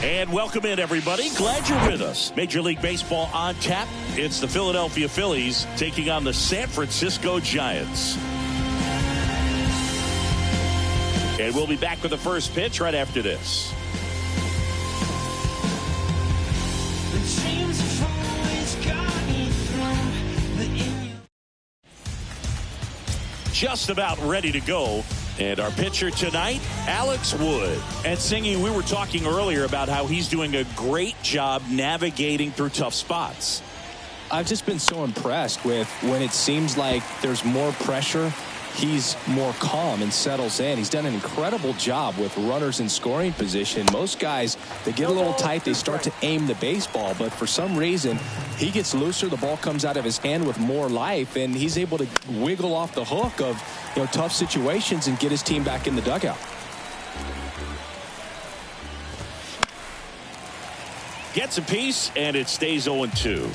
And welcome in, everybody. Glad you're with us. Major League Baseball on tap. It's the Philadelphia Phillies taking on the San Francisco Giants. And we'll be back with the first pitch right after this. Just about ready to go. And our pitcher tonight, Alex Wood. And Singy, we were talking earlier about how he's doing a great job navigating through tough spots. I've just been so impressed with when it seems like there's more pressure, he's more calm and settles in. He's done an incredible job with runners in scoring position. Most guys, they get a little tight, they start to aim the baseball, but for some reason, he gets looser, the ball comes out of his hand with more life, and he's able to wiggle off the hook of tough situations and get his team back in the dugout. Gets a piece, and it stays 0-2.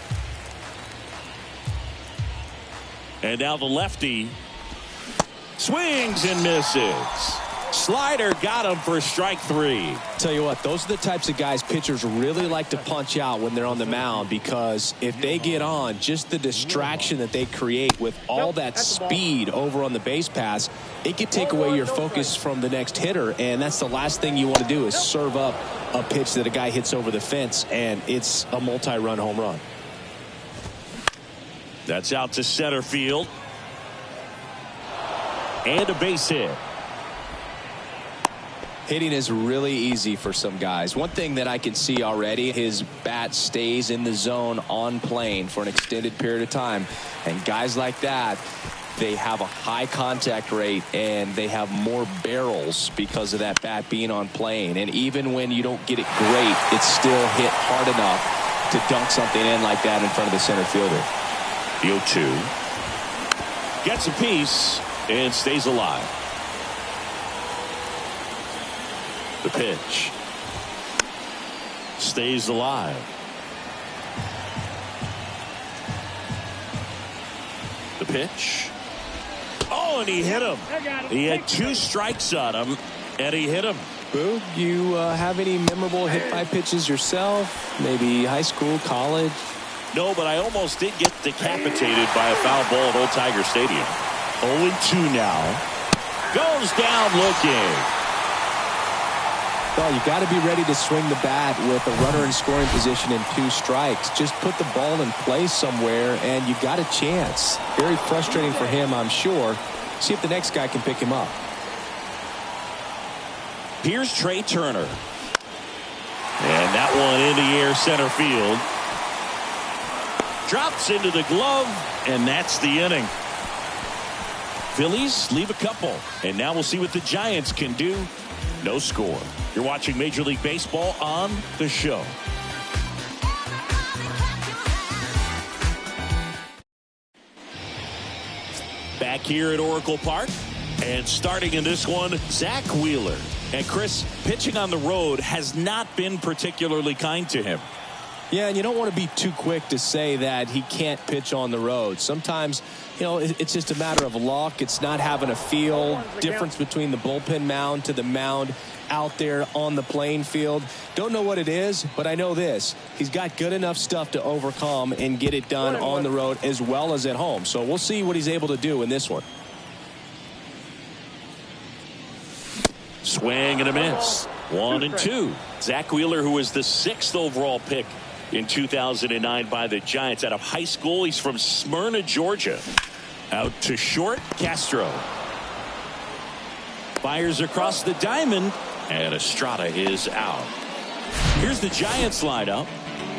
And now the lefty swings and misses. Slider got him for strike 3. Tell you what, those are the types of guys pitchers really like to punch out when they're on the mound, because if they get on, just the distraction that they create with all that speed over on the base pass, it could take away your focus from the next hitter, and that's the last thing you want to do is serve up a pitch that a guy hits over the fence, and it's a multi-run home run. That's out to center field. And a base hit. Hitting is really easy for some guys. One thing that I can see already, his bat stays in the zone on plane for an extended period of time. And guys like that, they have a high contact rate and they have more barrels because of that bat being on plane. And even when you don't get it great, it's still hit hard enough to dunk something in like that in front of the center fielder. The 0-2. Gets a piece and stays alive. The pitch stays alive. The pitch. Oh, and he hit him. He had 2 strikes on him, and he hit him. Boog, you have any memorable hit by pitches yourself? Maybe high school, college? No, but I almost did get decapitated by a foul ball at Old Tiger Stadium. 0-2 now. Goes down looking. Well, you got to be ready to swing the bat with a runner in scoring position and 2 strikes. Just put the ball in place somewhere and you got a chance. Very frustrating for him, I'm sure. See if the next guy can pick him up. Here's Trey Turner. And that one in the air center field. Drops into the glove, and that's the inning. Phillies leave a couple, and now we'll see what the Giants can do. No score. You're watching Major League Baseball on the show. Back here at Oracle Park, and starting in this one, Zach Wheeler. And Chris, pitching on the road has not been particularly kind to him. Yeah, and you don't want to be too quick to say that he can't pitch on the road. Sometimes, it's just a matter of luck. It's not having a feel. Difference between the bullpen mound to the mound out there on the playing field. Don't know what it is, but I know this. He's got good enough stuff to overcome and get it done on the road as well as at home. So we'll see what he's able to do in this one. Swing and a miss. 1-2. Zach Wheeler, who was the 6th overall pick in 2009 by the Giants out of high school. He's from Smyrna, Georgia. Out to short, Castro. Fires across the diamond, and Estrada is out. Here's the Giants lineup.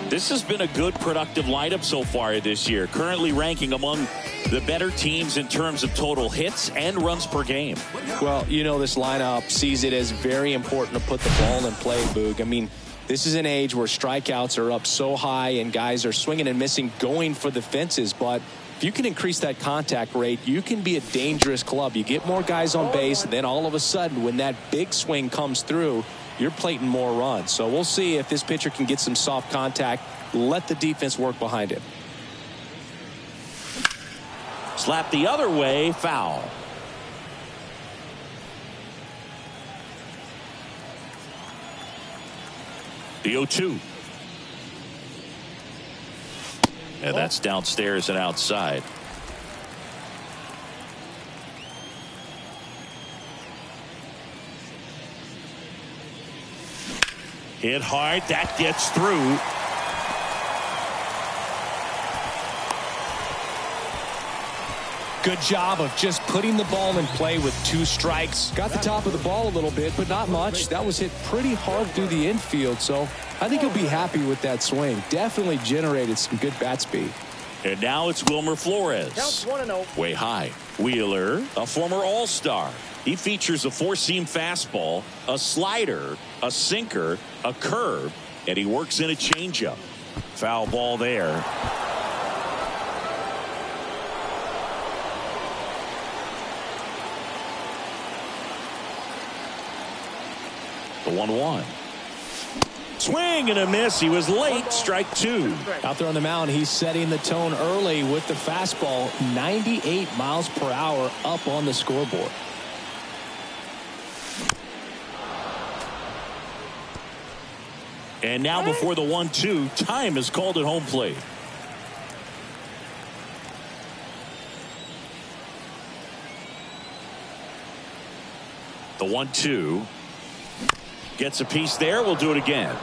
This has been a good, productive lineup so far this year. Currently ranking among the better teams in terms of total hits and runs per game. Well, this lineup sees it as very important to put the ball in play, Boog. I mean, this is an age where strikeouts are up so high and guys are swinging and missing, going for the fences. But if you can increase that contact rate, you can be a dangerous club. You get more guys on base, and then all of a sudden, when that big swing comes through, you're plating more runs. So we'll see if this pitcher can get some soft contact, let the defense work behind him. Slap the other way, foul. The 0-2. And that's downstairs and outside. Hit hard. That gets through. Good job of just putting the ball in play with 2 strikes. Got the top of the ball a little bit, but not much. That was hit pretty hard through the infield, so I think he'll be happy with that swing. Definitely generated some good bat speed. And now it's Wilmer Flores. Counts 1-0. Way high. Wheeler, a former All-Star. He features a 4-seam fastball, a slider, a sinker, a curve, and he works in a changeup. Foul ball there. The 1-1. Swing and a miss. He was late. Strike 2. Out there on the mound, he's setting the tone early with the fastball. 98 miles per hour up on the scoreboard. And now before the 1-2, time is called at home plate. The 1-2. Gets a piece there. We'll do it again.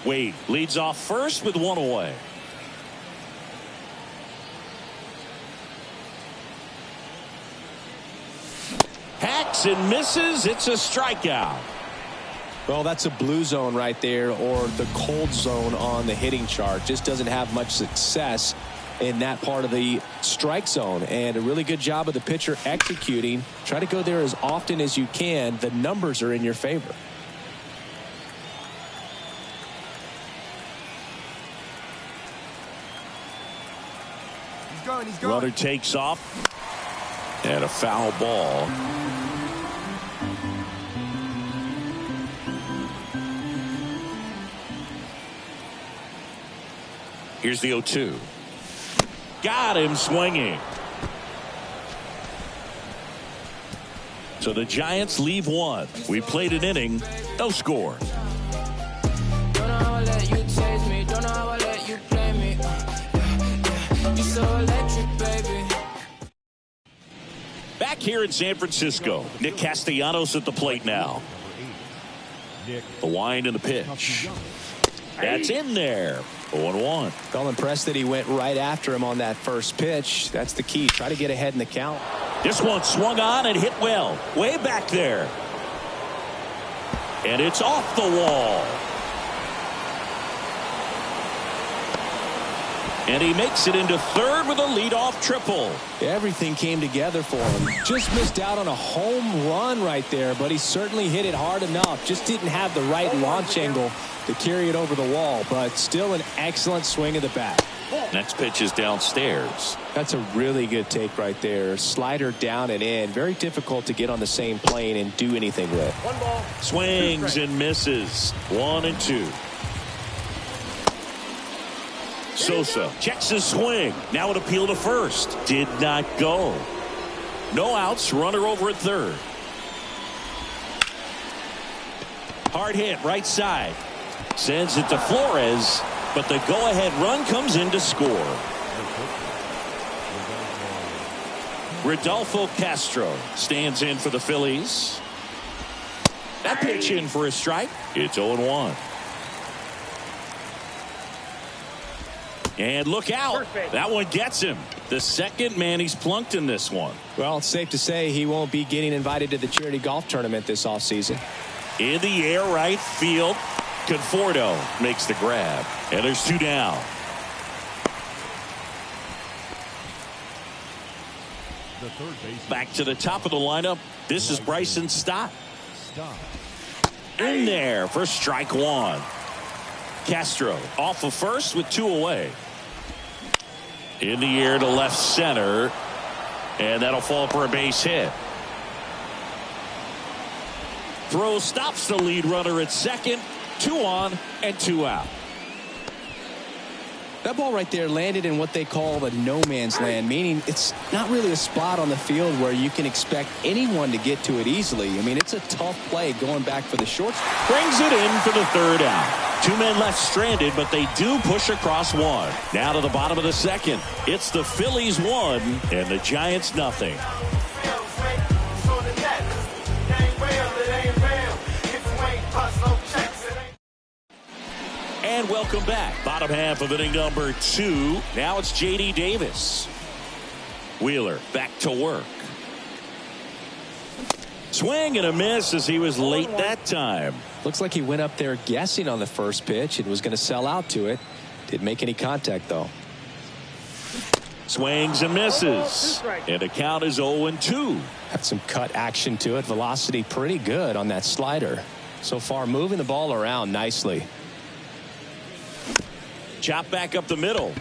Wade leads off first with 1 away. Hacks and misses. It's a strikeout. Well, that's a blue zone right there, or the cold zone on the hitting chart. Just doesn't have much success in that part of the strike zone, and a really good job of the pitcher executing. Try to go there as often as you can. The numbers are in your favor. He's going. Runner takes off, and a foul ball. Here's the 0-2. Got him swinging. So the Giants leave 1. We played an inning, no score. Don't know how I let you taste me. Don't know how I let you play me. You're so electric, baby. Back here in San Francisco, Nick Castellanos at the plate now. The wind and the pitch. That's in there. 0-1. Felt impressed that he went right after him on that first pitch. That's the key. Try to get ahead in the count. This one swung on and hit well. Way back there. And it's off the wall. And he makes it into third with a leadoff triple. Everything came together for him. Just missed out on a home run right there, but he certainly hit it hard enough. Just didn't have the right launch angle to carry it over the wall, but still an excellent swing of the bat. Next pitch is downstairs. That's a really good take right there. Slider down and in. Very difficult to get on the same plane and do anything with. 1 ball. Swings and misses. 1-2. Sosa checks his swing. Now an appeal to first. Did not go. No outs. Runner over at third. Hard hit right side. Sends it to Flores, but the go-ahead run comes in to score. Rodolfo Castro stands in for the Phillies. That pitch in for a strike. It's 0-1. And look out. That one gets him. The second man he's plunked in this one. Well, it's safe to say he won't be getting invited to the charity golf tournament this offseason. In the air right field. Conforto makes the grab. And there's 2 down. Back to the top of the lineup. This is Bryson Stott. In there for strike 1. Castro off of first with 2 away. In the air to left center. And that'll fall for a base hit. Throw stops the lead runner at second. 2 on and 2 out. That ball right there landed in what they call the no man's land, meaning it's not really a spot on the field where you can expect anyone to get to it easily. I mean, it's a tough play going back for the shorts. Brings it in for the third out. 2 men left stranded, but they do push across one. Now to the bottom of the second. It's the Phillies 1 and the Giants nothing. And welcome back. Bottom half of inning number 2. Now it's J.D. Davis. Wheeler back to work. Swing and a miss as he was late that time. Looks like he went up there guessing on the first pitch and was going to sell out to it. Didn't make any contact, though. Swings and misses. And the count is 0-2. Had some cut action to it. Velocity pretty good on that slider. So far, moving the ball around nicely. Chop back up the middle.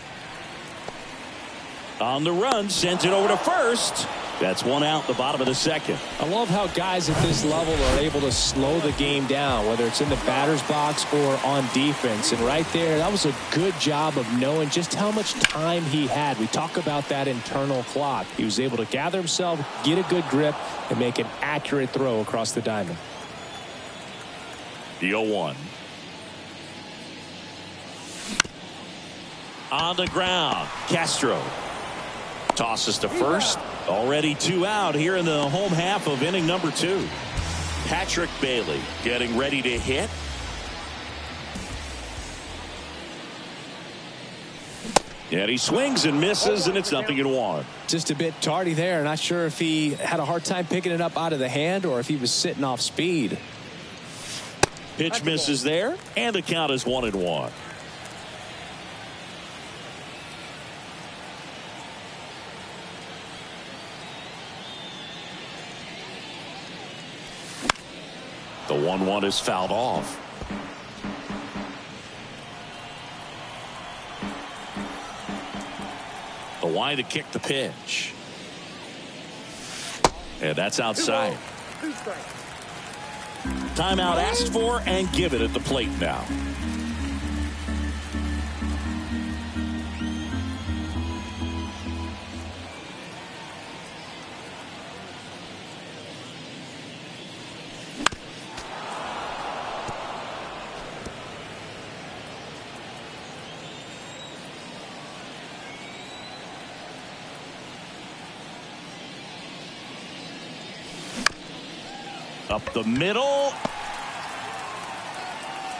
On the run, sends it over to first. That's 1 out, the bottom of the second. I love how guys at this level are able to slow the game down, whether it's in the batter's box or on defense. And right there, that was a good job of knowing just how much time he had. We talk about that internal clock. He was able to gather himself, get a good grip, and make an accurate throw across the diamond. The 0-1. On the ground, Castro tosses to first. Already 2 out here in the home half of inning number 2. Patrick Bailey getting ready to hit. And he swings and misses, and it's 0-1. Just a bit tardy there. Not sure if he had a hard time picking it up out of the hand or if he was sitting off speed. Pitch misses there, and the count is 1-1. The 1-1 is fouled off. The wide to kick the pitch. And that's outside. Timeout asked for and given at the plate now. Up the middle.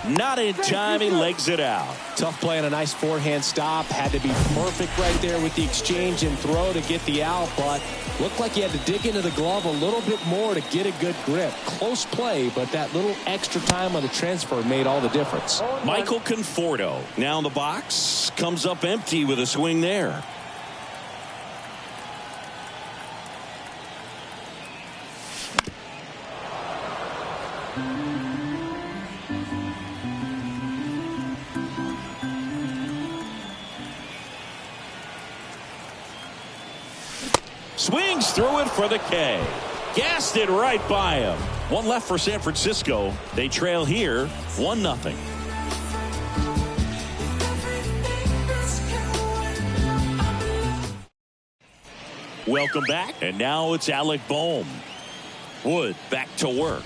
Not in time. He legs it out. Tough play on a nice forehand stop. Had to be perfect right there with the exchange and throw to get the out, but looked like he had to dig into the glove a little bit more to get a good grip. Close play, but that little extra time on the transfer made all the difference. Michael Conforto now in the box. Comes up empty with a swing there. Swings through it for the K. Gassed it right by him. 1 left for San Francisco. They trail here 1-0. Welcome back. And now it's Alec Bohm. Wood back to work.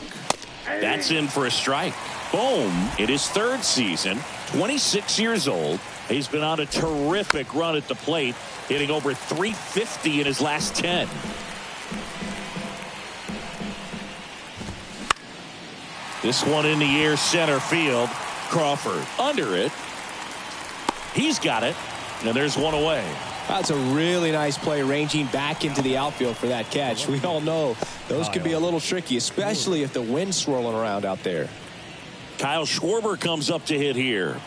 That's in for a strike. Bohm in his 3rd season, 26 years old. He's been on a terrific run at the plate, hitting over 350 in his last 10. This one in the air, center field. Crawford under it. He's got it, and there's one away. That's a really nice play, ranging back into the outfield for that catch. We all know those can be a little tricky, especially if the wind's swirling around out there. Kyle Schwarber comes up to hit here.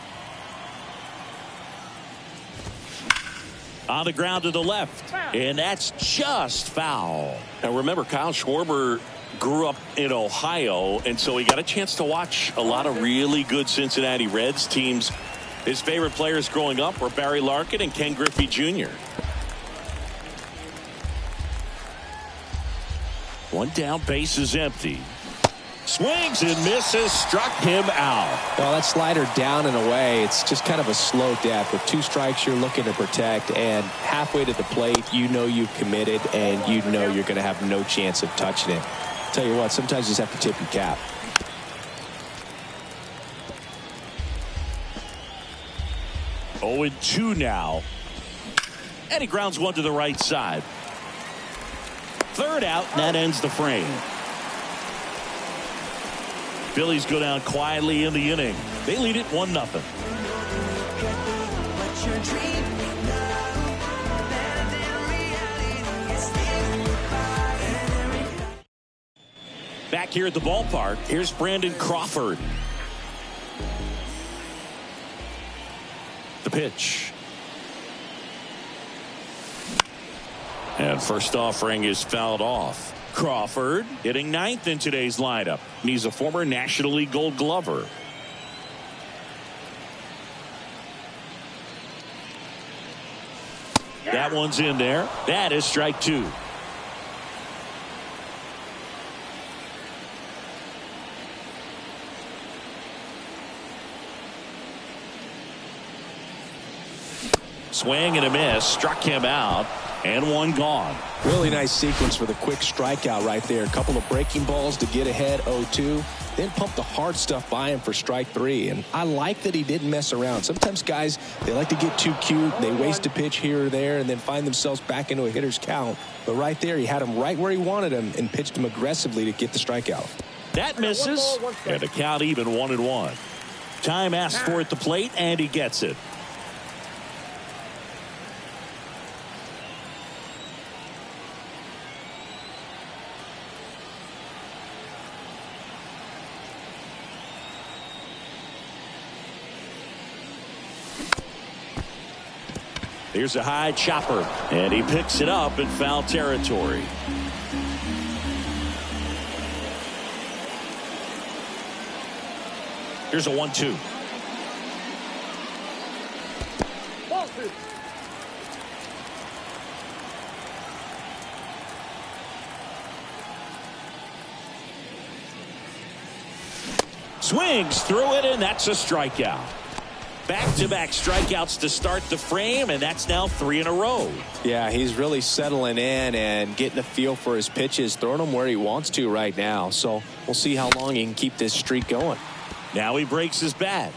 On the ground to the left, and that's just foul. Now remember, Kyle Schwarber grew up in Ohio, and so he got a chance to watch a lot of really good Cincinnati Reds teams. His favorite players growing up were Barry Larkin and Ken Griffey Jr. One down, base is empty. Swings and misses, struck him out. Well, that slider down and away, it's just kind of a slow death. With 2 strikes you're looking to protect, and halfway to the plate, you know you've committed, and you know you're going to have no chance of touching it. Tell you what, sometimes you just have to tip your cap. Oh, 2 now. And he grounds one to the right side. 3rd out, and that ends the frame. Phillies go down quietly in the inning. They lead it 1-0. Back here at the ballpark, here's Brandon Crawford. The pitch. And first offering is fouled off. Crawford hitting 9th in today's lineup. And he's a former National League Gold Glover. That one's in there. That is strike 2. Swing and a miss, struck him out, and 1 gone. Really nice sequence for the quick strikeout right there. A couple of breaking balls to get ahead 0-2. Then pump the hard stuff by him for strike 3. And I like that he didn't mess around. Sometimes guys, they like to get too cute. They waste a pitch here or there and then find themselves back into a hitter's count. But right there, he had him right where he wanted him and pitched him aggressively to get the strikeout. That misses, and the count even 1-1. Time asked for at the plate, and he gets it. Here's a high chopper, and he picks it up in foul territory. Here's a 1-2. Swings through it, and that's a strikeout. Back-to-back strikeouts to start the frame, and that's now 3 in a row. Yeah, he's really settling in and getting a feel for his pitches, throwing them where he wants to right now. So we'll see how long he can keep this streak going. Now he breaks his bat.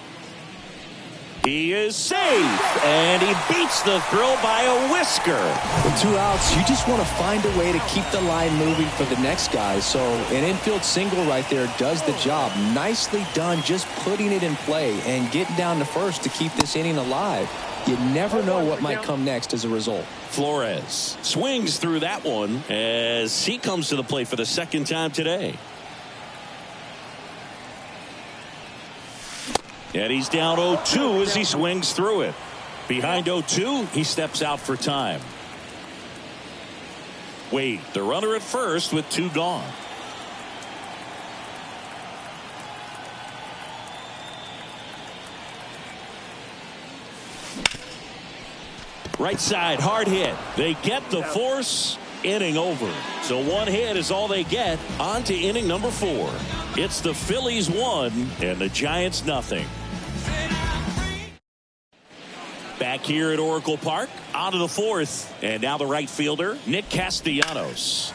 He is safe, and he beats the throw by a whisker. With 2 outs, you just want to find a way to keep the line moving for the next guy. So an infield single right there does the job. Nicely done, just putting it in play and getting down to first to keep this inning alive. You never know what might come next as a result. Flores swings through that one as he comes to the plate for the 2nd time today. And he's down 0-2 as he swings through it. Behind 0-2, he steps out for time. Wade, the runner at first with 2 gone. Right side, hard hit. They get the force. Inning over. So 1 hit is all they get. On to inning number 4. It's the Phillies 1 and the Giants nothing. Back here at Oracle Park, on to the 4th. And now the right fielder, Nick Castellanos.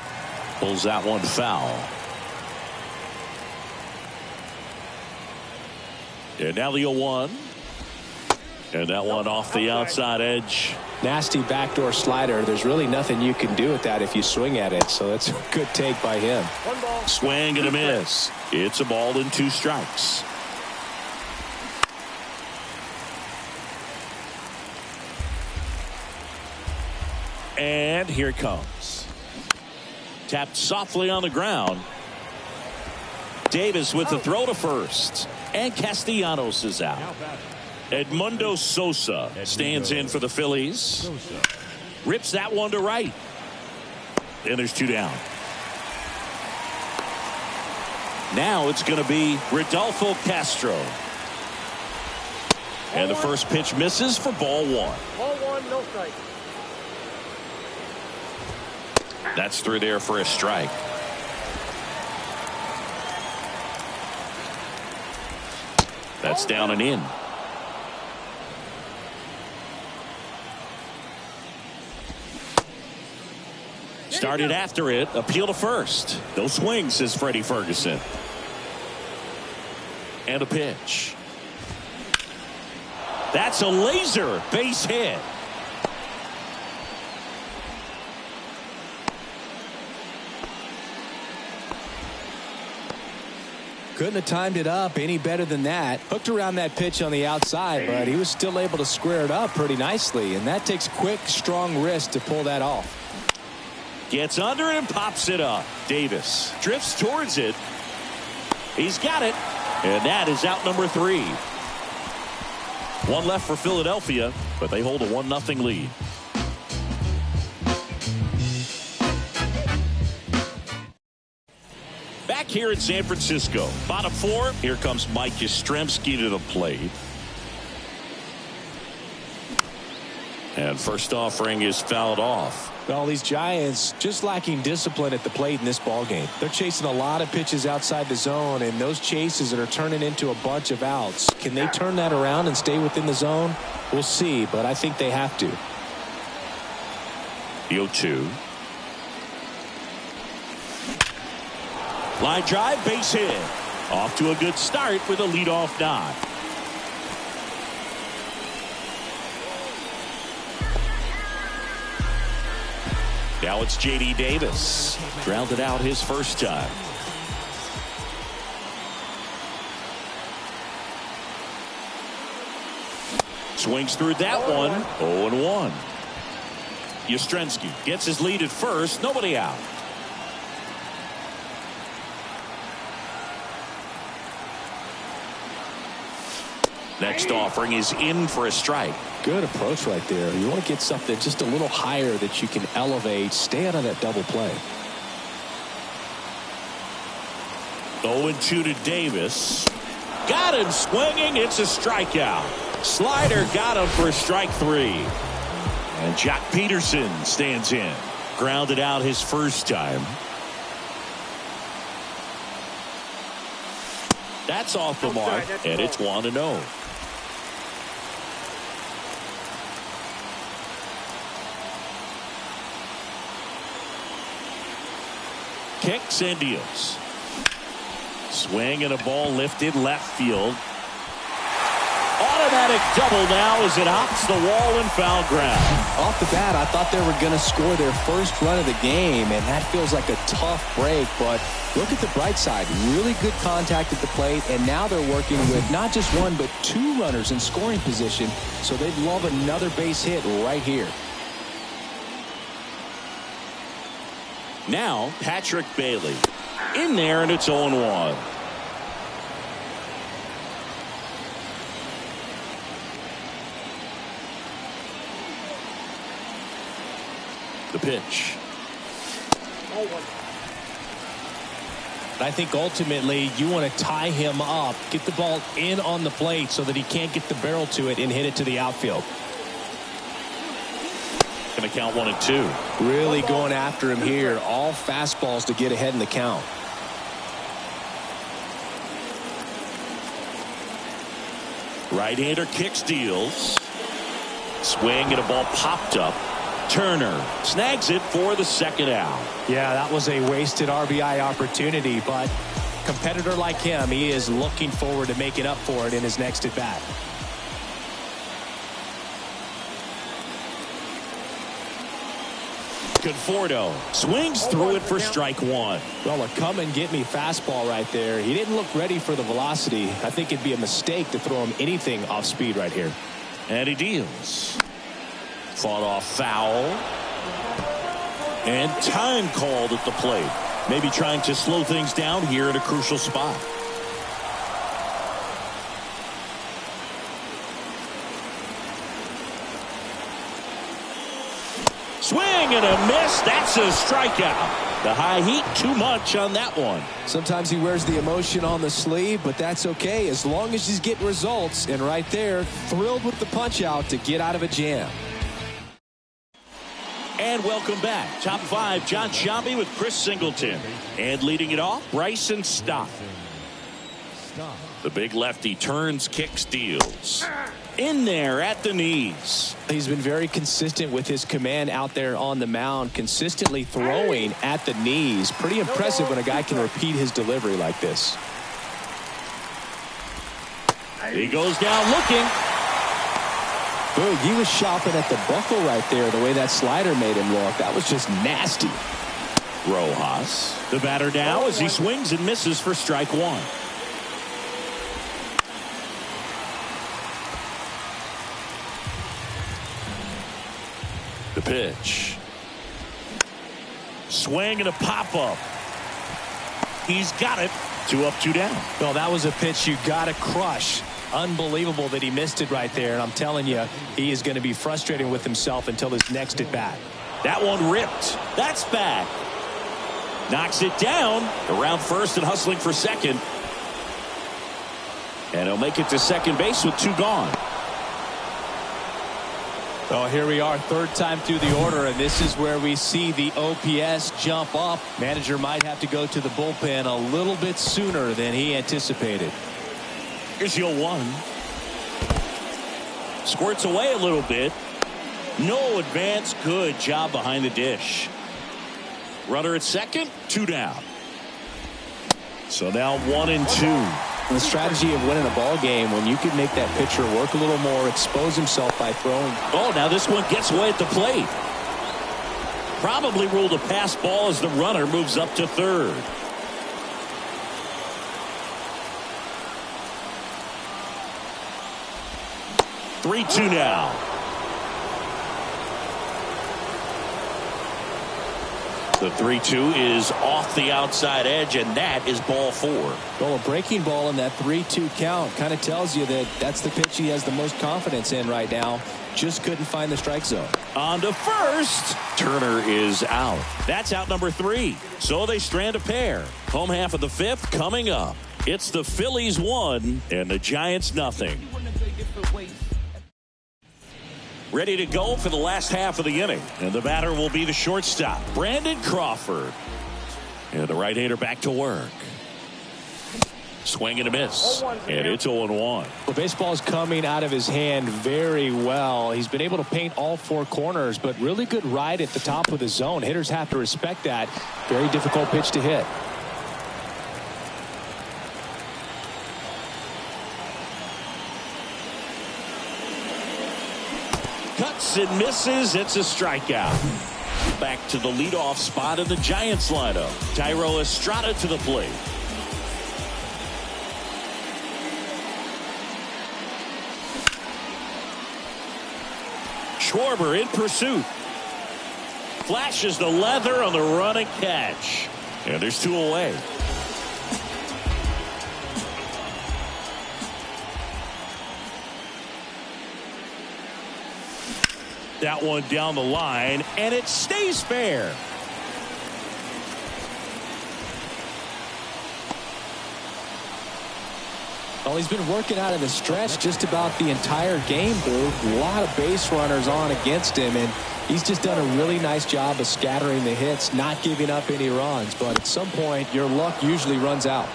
Pulls that one foul. And now the 0-1. And that one off the outside edge. Nasty backdoor slider. There's really nothing you can do with that if you swing at it. So that's a good take by him. Swing and a miss. It's a ball and 2 strikes. And here it comes. Tapped softly on the ground. Davis with the throw to first. And Castellanos is out. Edmundo Sosa stands in for the Phillies. Rips that one to right. And there's 2 down. Now it's going to be Rodolfo Castro. And the first pitch misses for ball 1. Ball 1, no strike. That's through there for a strike. That's down and in. Started after it. Appeal to first. No swing, says Freddie Ferguson. And a pitch. That's a laser base hit. Couldn't have timed it up any better than that. Hooked around that pitch on the outside, but he was still able to square it up pretty nicely. And that takes quick, strong wrist to pull that off. Gets under it and pops it up. Davis drifts towards it. He's got it. And that is out number 3. One left for Philadelphia, but they hold a 1-0 lead. Back here in San Francisco, bottom 4. Here comes Mike Yastrzemski to the plate. And first offering is fouled off. Well, these Giants just lacking discipline at the plate in this ballgame. They're chasing a lot of pitches outside the zone, and those chases that are turning into a bunch of outs. Can they turn that around and stay within the zone? We'll see, but I think they have to. The 0-2. Line drive, base hit. Off to a good start with a leadoff knock. Now it's J.D. Davis. Grounded out his first time. Swings through that one. 0-1. Yastrzemski gets his lead at first. Nobody out. Next offering is in for a strike. Good approach right there. You want to get something just a little higher that you can elevate. Stay out of that double play. 0-2 to Davis. Got him swinging. It's a strikeout. Slider got him for strike 3. And Jock Peterson stands in. Grounded out his first time. That's off the mark, and it's 1-0. Kicks and deals. Swing and a ball lifted left field. Automatic double now as it hops the wall and foul ground. Off the bat, I thought they were going to score their first run of the game, and that feels like a tough break. But look at the bright side. Really good contact at the plate, and now they're working with not just 1 but 2 runners in scoring position, so they'd love another base hit right here. Now Patrick Bailey in there, and it's 0-1. The pitch. I think ultimately you want to tie him up, get the ball in on the plate so that he can't get the barrel to it and hit it to the outfield. Going to count 1-2. Really going after him here. All fastballs to get ahead in the count. Right-hander kicks, deals. Swing and a ball popped up. Turner snags it for the second out. Yeah, that was a wasted RBI opportunity, but competitor like him, he is looking forward to making up for it in his next at bat. Conforto swings through it for strike 1. Well, a come and get me fastball right there. He didn't look ready for the velocity. I think it'd be a mistake to throw him anything off speed right here. And he deals. Fought off foul. And time called at the plate. Maybe trying to slow things down here at a crucial spot. Swing and a miss. That's a strikeout. The high heat, too much on that one. Sometimes he wears the emotion on the sleeve, but that's okay as long as he's getting results. And right there, thrilled with the punch out to get out of a jam. And welcome back. Top 5, John Sciambi with Chris Singleton. And leading it off, Bryson Stott. The big lefty turns, kicks, deals. In there at the knees. He's been very consistent with his command out there on the mound, consistently throwing at the knees. Pretty impressive when a guy can repeat his delivery like this. He goes down looking. Boog, he was shopping at the buckle right there, the way that slider made him look. That was just nasty. Rojas, the batter now as he swings and misses for strike one. The pitch. Swing and a pop-up. He's got it. 2 up, 2 down. Well, that was a pitch you got to crush. Unbelievable that he missed it right there. And I'm telling you, he is going to be frustrated with himself until his next at bat. That one ripped. That's back. Knocks it down. Around first and hustling for second. And he'll make it to second base with 2 gone. Oh, here we are, third time through the order, and this is where we see the OPS jump up. Manager might have to go to the bullpen a little bit sooner than he anticipated. Here's 0-1. Squirts away a little bit. No advance. Good job behind the dish. Runner at second, 2 down. So now 1 and 2. The strategy of winning a ball game, when you can make that pitcher work a little more, expose himself by throwing. Oh, now this one gets away at the plate. Probably ruled a pass ball as the runner moves up to third. Three-two now. The 3-2 is off the outside edge, and that is ball 4. Well, a breaking ball in that 3-2 count kind of tells you that that's the pitch he has the most confidence in right now. Just couldn't find the strike zone. On to first. Turner is out. That's out number 3. So they strand a pair. Home half of the 5th coming up. It's the Phillies 1 and the Giants nothing. Ready to go for the last half of the inning. And the batter will be the shortstop, Brandon Crawford. And the right-hander back to work. Swing and a miss. And it's 0-1. The baseball's coming out of his hand very well. He's been able to paint all 4 corners, but really good ride at the top of the zone. Hitters have to respect that. Very difficult pitch to hit. Cuts and misses. It's a strikeout. Back to the leadoff spot in the Giants lineup. Tyro Estrada to the plate. Schwarber in pursuit. Flashes the leather on the running catch. And there's 2 away. That one down the line, and it stays fair. Well, he's been working out of the stretch just about the entire game, Boo. A lot of base runners on against him, and he's just done a really nice job of scattering the hits, not giving up any runs. But at some point, your luck usually runs out.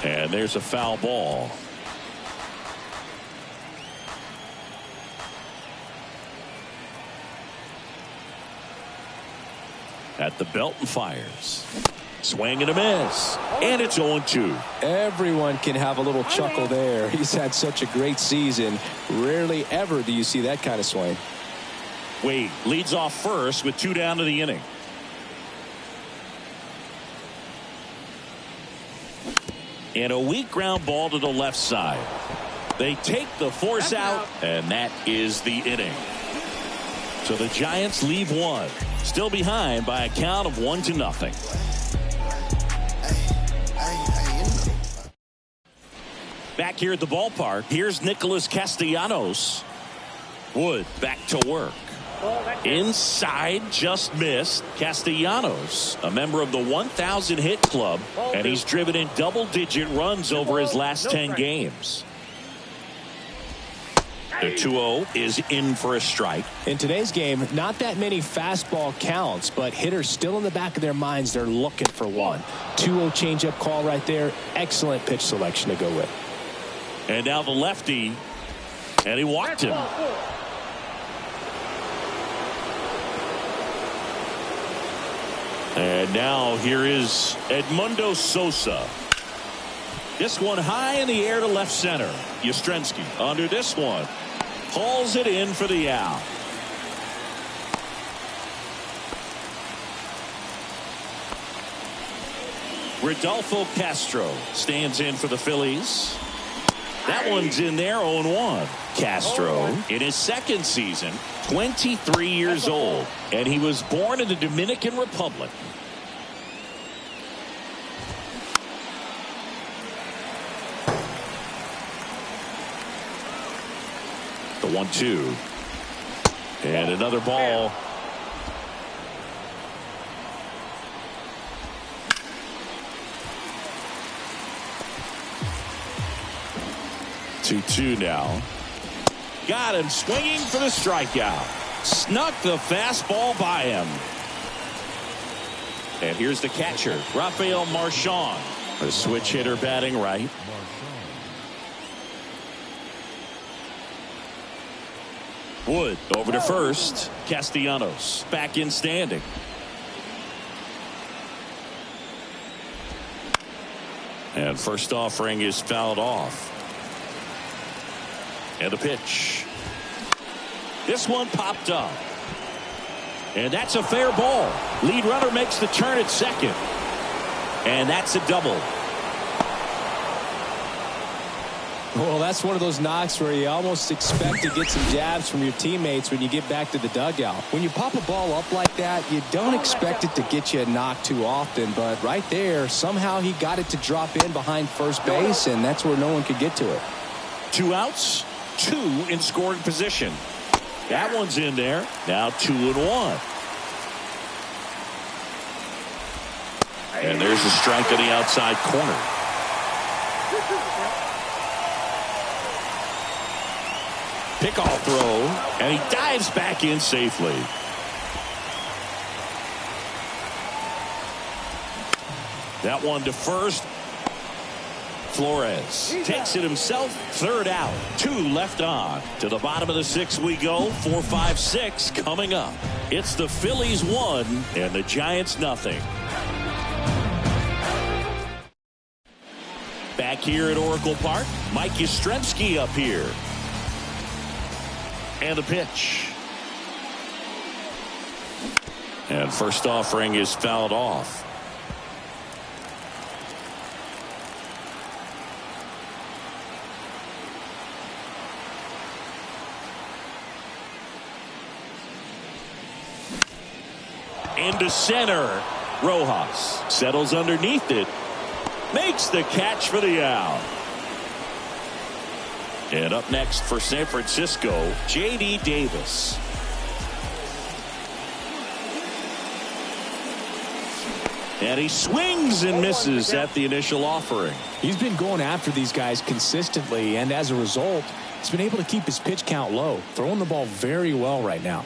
And there's a foul ball. At the belt and fires. Swing and a miss. And it's 0-2. Everyone can have a little chuckle there. He's had such a great season. Rarely ever do you see that kind of swing. Wade leads off first with 2 down to the inning. And a weak ground ball to the left side. They take the force out, and that is the inning. So the Giants leave 1. Still behind by a count of 1-0. Back here at the ballpark, here's Nicholas Castellanos. Wood back to work. Inside, just missed. Castellanos, a member of the 1,000 hit club, and he's driven in double-digit runs over his last 10 games. The 2-0 is in for a strike. In today's game, not that many fastball counts, but hitters still in the back of their minds, they're looking for one. 2-0 changeup call right there. Excellent pitch selection to go with. And now the lefty, and he walked him. And now here is Edmundo Sosa. This one high in the air to left center. Yastrzemski under this one. Hauls it in for the out. Rodolfo Castro stands in for the Phillies. That one's in there, 0-1. Castro, in his second season, 23 years old, and he was born in the Dominican Republic. The 1-2. And another ball. Two now. Got him swinging for the strikeout. Snuck the fastball by him. And here's the catcher, Rafael Marchand. A switch hitter batting right. Wood over to first. Castellanos back in standing. And first offering is fouled off. And the pitch. This one popped up. And that's a fair ball. Lead runner makes the turn at second. And that's a double. Well, that's one of those knocks where you almost expect to get some jabs from your teammates when you get back to the dugout. When you pop a ball up like that, you don't expect it to get you a knock too often. But right there, somehow he got it to drop in behind first base, and that's where no one could get to it. 2 outs, 2 in scoring position. That one's in there. Now 2-1. And there's a strike on the outside corner. Pickoff throw, and he dives back in safely. That one to first. Flores takes it himself. Third out. 2 left on. To the bottom of the 6th we go. 4, 5, 6 coming up. It's the Phillies 1 and the Giants nothing. Back here at Oracle Park, Mike Yastrzemski up here. And the pitch. And first offering is fouled off. Into center. Rojas settles underneath it. Makes the catch for the out. And up next for San Francisco, J.D. Davis. And he swings and misses at the initial offering. He's been going after these guys consistently, and as a result, he's been able to keep his pitch count low, throwing the ball very well right now.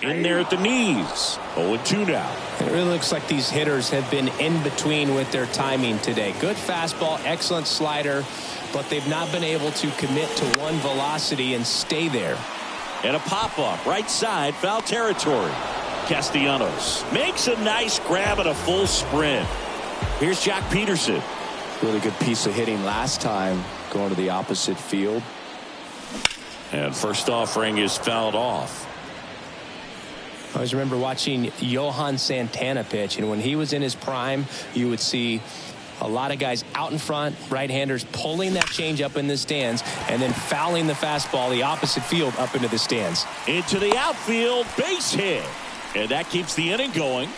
In there at the knees. 0-2 now. It really looks like these hitters have been in between with their timing today. Good fastball, excellent slider, but they've not been able to commit to one velocity and stay there. And a pop-up right side, foul territory. Castellanos makes a nice grab at a full sprint. Here's Jock Peterson. Really good piece of hitting last time, going to the opposite field. And first offering is fouled off. I always remember watching Johan Santana pitch, and when he was in his prime, you would see a lot of guys out in front, right-handers pulling that change up in the stands and then fouling the fastball the opposite field up into the stands. Into the outfield, base hit. And that keeps the inning going.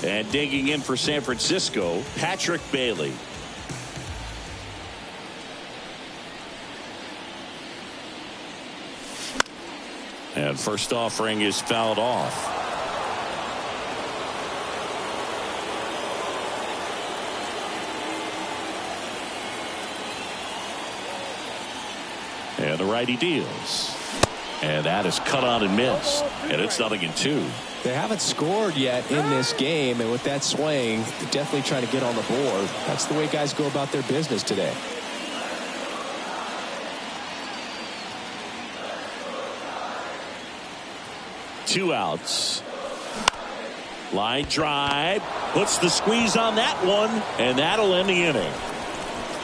And digging in for San Francisco, Patrick Bailey. And first offering is fouled off. righty deals. And that is cut on and missed. And it's 0-2. They haven't scored yet in this game, and with that swing, definitely trying to get on the board. That's the way guys go about their business today. Two outs. Line drive. Puts the squeeze on that one, and that'll end the inning.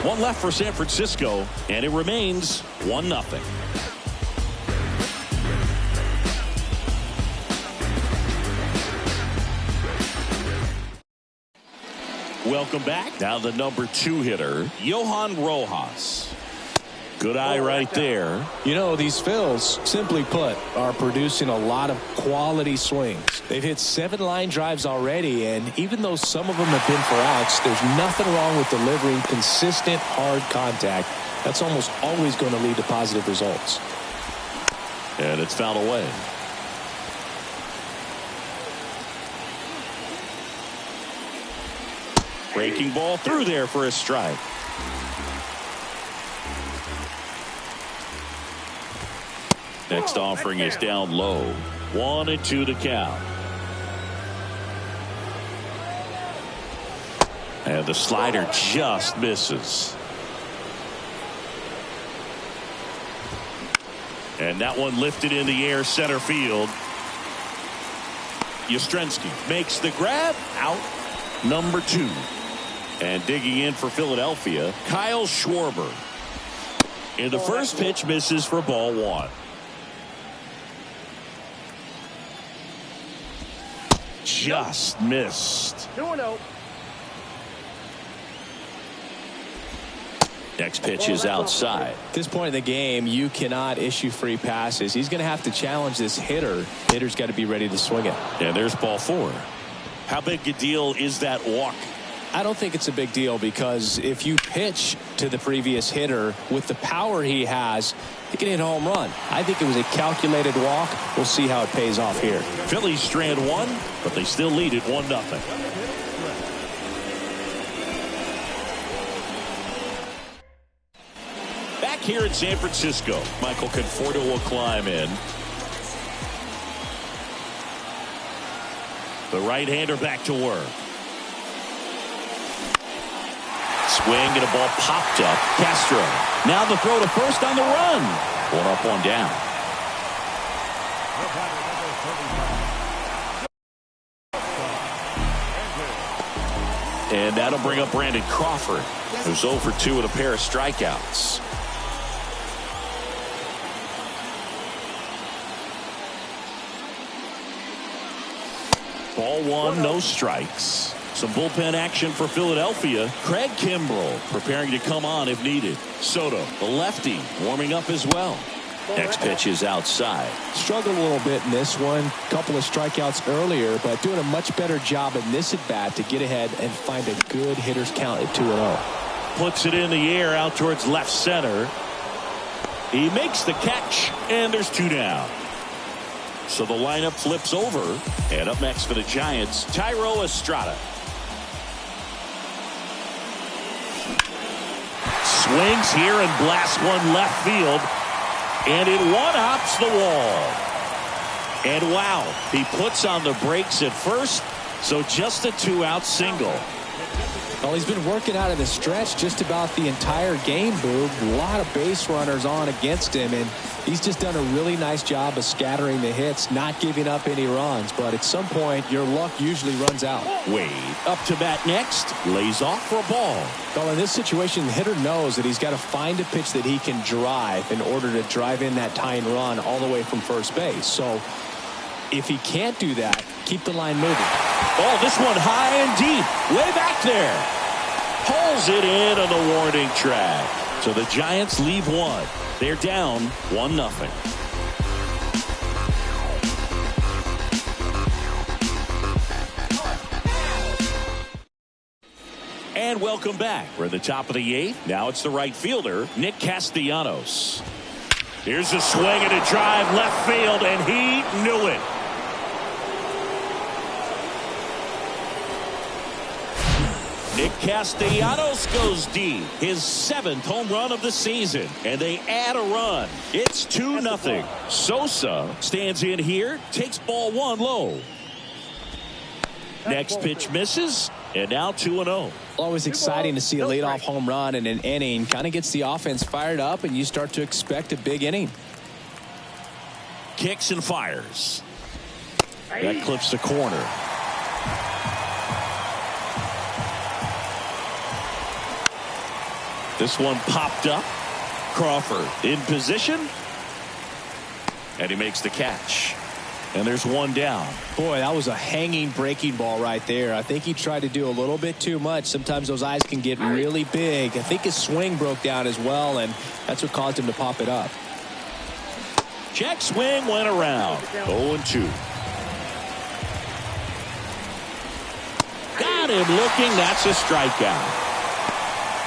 One left for San Francisco, and it remains 1-0. Welcome back. Now the number 2 hitter, Johan Rojas. Good eye right there. You know, these Phils, simply put, are producing a lot of quality swings. They've hit 7 line drives already, and even though some of them have been for outs, there's nothing wrong with delivering consistent, hard contact. That's almost always going to lead to positive results. And it's fouled away. Breaking ball through there for a strike. Next offering is down low. 1-2 to count. And the slider just misses. And that one lifted in the air center field. Yastrzemski makes the grab. Out. Number 2. And digging in for Philadelphia, Kyle Schwarber. In the first pitch, misses for ball 1. Just missed. 2-0. Next pitch is outside. At this point in the game, you cannot issue free passes. He's going to have to challenge this hitter. Hitter's got to be ready to swing it. And there's ball 4. How big a deal is that walk? I don't think it's a big deal, because if you pitch to the previous hitter with the power he has, he can hit a home run. I think it was a calculated walk. We'll see how it pays off here. Phillies strand 1, but they still lead it 1-0. Back here in San Francisco, Michael Conforto will climb in. The right-hander back to work. Swing and a ball popped up. Castro. Now the throw to first on the run. 1 up, 1 down. And that'll bring up Brandon Crawford, who's 0 for 2 with a pair of strikeouts. Ball 1, no strikes. Some bullpen action for Philadelphia. Craig Kimbrell preparing to come on if needed. Soto, the lefty, warming up as well. Next pitch is outside. Struggled a little bit in this one. Couple of strikeouts earlier, but doing a much better job in this at bat to get ahead and find a good hitter's count at 2-0. Puts it in the air out towards left center. He makes the catch, and there's 2 down. So the lineup flips over, and up next for the Giants, Thairo Estrada. Swings here and blasts one left field, and it one-hops the wall. And wow, he puts on the brakes at first, so just a 2-out single. Well, he's been working out of the stretch just about the entire game, Boog. A lot of base runners on against him, and he's just done a really nice job of scattering the hits, not giving up any runs. But at some point, your luck usually runs out. Wade up to bat next, lays off for a ball. Well, in this situation, the hitter knows that he's got to find a pitch that he can drive in order to drive in that tying run all the way from first base. So if he can't do that, keep the line moving. Oh, this one high and deep, way back there. Pulls it in on the warning track. So the Giants leave 1. They're down 1-0. And welcome back. We're at the top of the 8th. Now it's the right fielder, Nick Castellanos. Here's a swing and a drive left field, and he knew it. Nick Castellanos goes deep. His 7th home run of the season. And they add a run. It's 2-0. Sosa stands in here. Takes ball 1 low. Next pitch misses. And now 2-0. Always exciting to see a leadoff home run in an inning. Kind of gets the offense fired up, and you start to expect a big inning. Kicks and fires. That clips the corner. This one popped up. Crawford in position. And he makes the catch. And there's 1 down. Boy, that was a hanging breaking ball right there. I think he tried to do a little bit too much. Sometimes those eyes can get really big. I think his swing broke down as well, and that's what caused him to pop it up. Check swing went around. 0-2. Got him looking. That's a strikeout.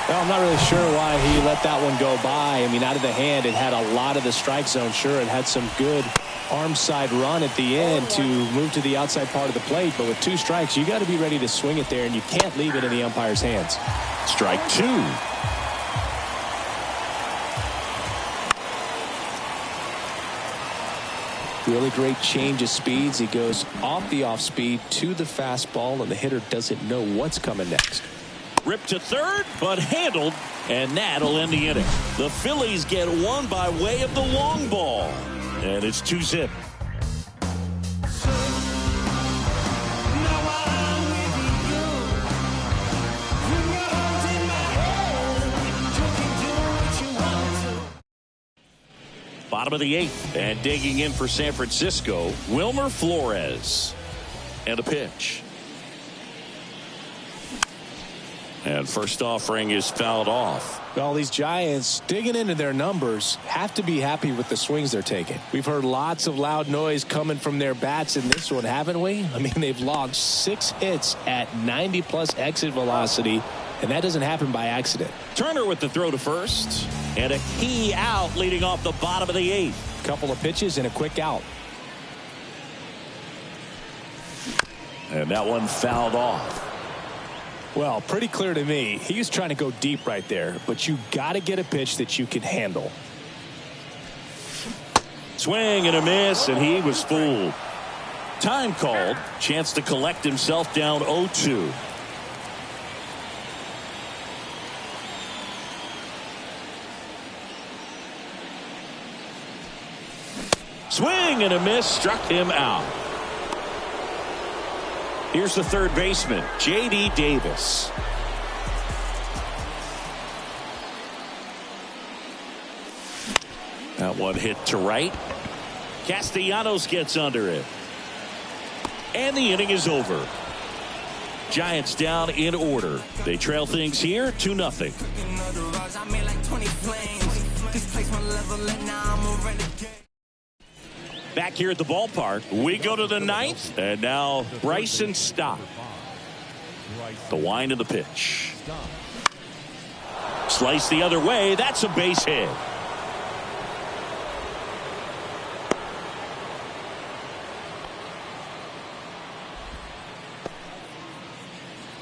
Well, I'm not really sure why he let that one go by. I mean, out of the hand, it had a lot of the strike zone. Sure, it had some good arm side run at the end to move to the outside part of the plate. But with 2 strikes, you got to be ready to swing it there, and you can't leave it in the umpire's hands. Strike 2. Really great change of speeds. He goes off the off speed to the fastball, and the hitter doesn't know what's coming next. Ripped to third, but handled, and that'll end the inning. The Phillies get 1 by way of the long ball, and it's 2-0. Bottom of the 8th, and digging in for San Francisco, Wilmer Flores. And a pitch. And first offering is fouled off. Well, these Giants, digging into their numbers, have to be happy with the swings they're taking. We've heard lots of loud noise coming from their bats in this one, haven't we? I mean, they've logged 6 hits at 90+ exit velocity, and that doesn't happen by accident. Turner with the throw to first, and a key out leading off the bottom of the 8th. Couple of pitches and a quick out. And that one fouled off. Well, pretty clear to me. He was trying to go deep right there, but you got to get a pitch that you can handle. Swing and a miss, and he was fooled. Time called. Chance to collect himself down 0-2. Swing and a miss, struck him out. Here's the third baseman, J.D. Davis. That one hit to right. Castellanos gets under it. And the inning is over. Giants down in order. They trail things here 2-0. Back here at the ballpark, we go to the 9th, and now Bryson Stott. The wind of the pitch. Slice the other way. That's a base hit.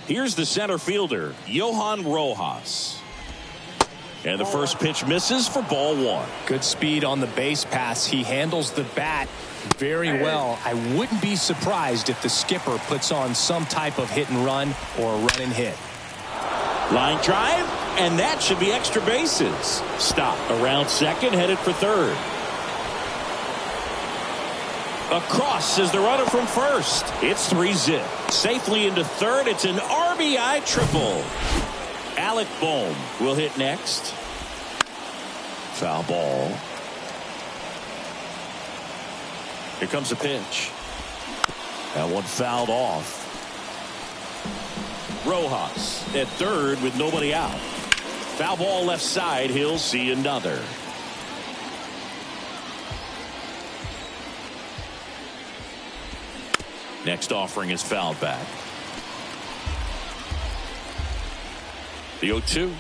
Here's the center fielder, Johan Rojas. And the first pitch misses for ball 1. Good speed on the base pass. He handles the bat very well. I wouldn't be surprised if the skipper puts on some type of hit and run or a run and hit. Line drive, and that should be extra bases. Stop around second, headed for third. Across is the runner from first. It's 3-0. Safely into third. It's an RBI triple. Alec Bohm will hit next. Foul ball. Here comes a pitch. That one fouled off. Rojas at third with nobody out. Foul ball left side. He'll see another. Next offering is fouled back. The 0-2.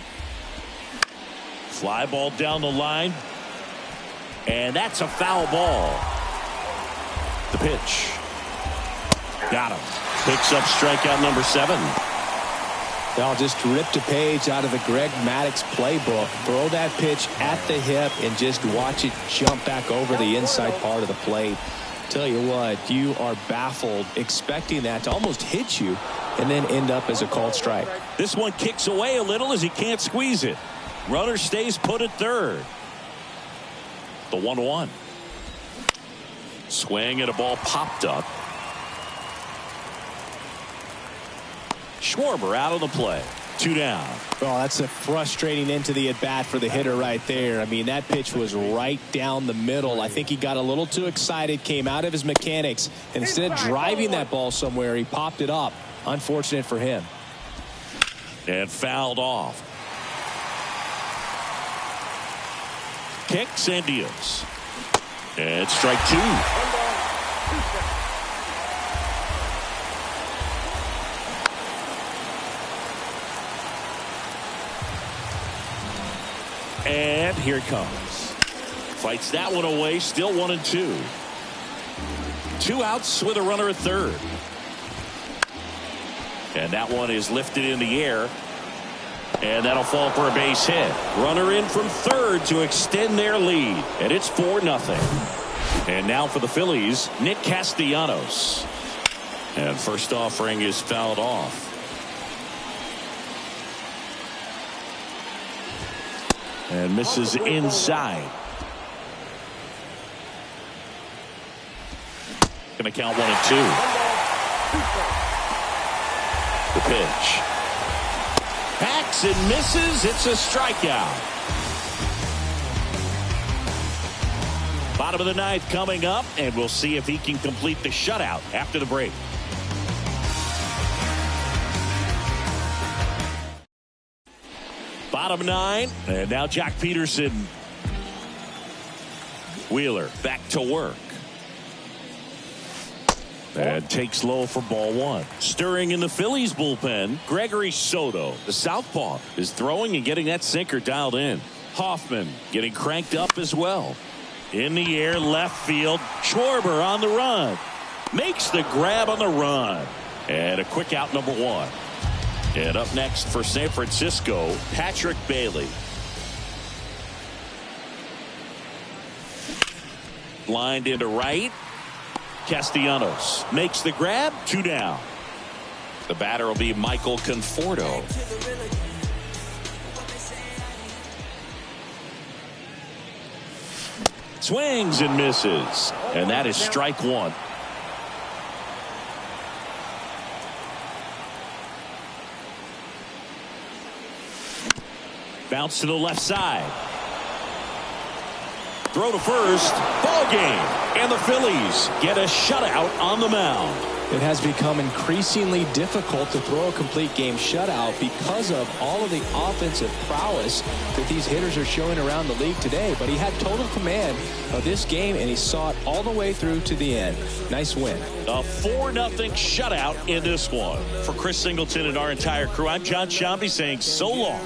Fly ball down the line. And that's a foul ball. The pitch. Got him. Picks up strikeout number 7. They'll just ripped a page out of the Greg Maddux playbook. Throw that pitch at the hip and just watch it jump back over the inside part of the plate. Tell you what, you are baffled expecting that to almost hit you and then end up as a called strike. This one kicks away a little as he can't squeeze it. Runner stays put at third. The 1-1. Swing and a ball popped up. Schwarber out on the play. 2 down. Oh, that's a frustrating end to the at-bat for the hitter right there. I mean, that pitch was right down the middle. I think he got a little too excited, came out of his mechanics. Instead of driving that ball somewhere, he popped it up. Unfortunate for him. And fouled off. Kicks and deals. And strike 2. And here it comes. Fights that one away. Still 1-2. 2 outs with a runner at third. And that one is lifted in the air. And that'll fall for a base hit. Runner in from third to extend their lead. And it's 4-0. And now for the Phillies, Nick Castellanos. And first offering is fouled off. And misses inside. Going to count 1-2. The pitch. Hacks and misses. It's a strikeout. Bottom of the 9th coming up, and we'll see if he can complete the shutout after the break. Bottom 9, and now Jock Peterson. Wheeler back to work. And takes low for ball 1. Stirring in the Phillies bullpen, Gregory Soto. The southpaw is throwing and getting that sinker dialed in. Hoffman getting cranked up as well. In the air, left field. Schwarber on the run. Makes the grab on the run. And a quick out, number 1. And up next for San Francisco, Patrick Bailey. Lined into right. Castellanos makes the grab. 2 down. The batter will be Michael Conforto. Swings and misses. And that is strike 1. Bounce to the left side. Throw to first. Ball game. And the Phillies get a shutout on the mound. It has become increasingly difficult to throw a complete game shutout because of all of the offensive prowess that these hitters are showing around the league today. But he had total command of this game, and he saw it all the way through to the end. Nice win. A 4-0 shutout in this one. For Chris Singleton and our entire crew, I'm John Shambi saying so long.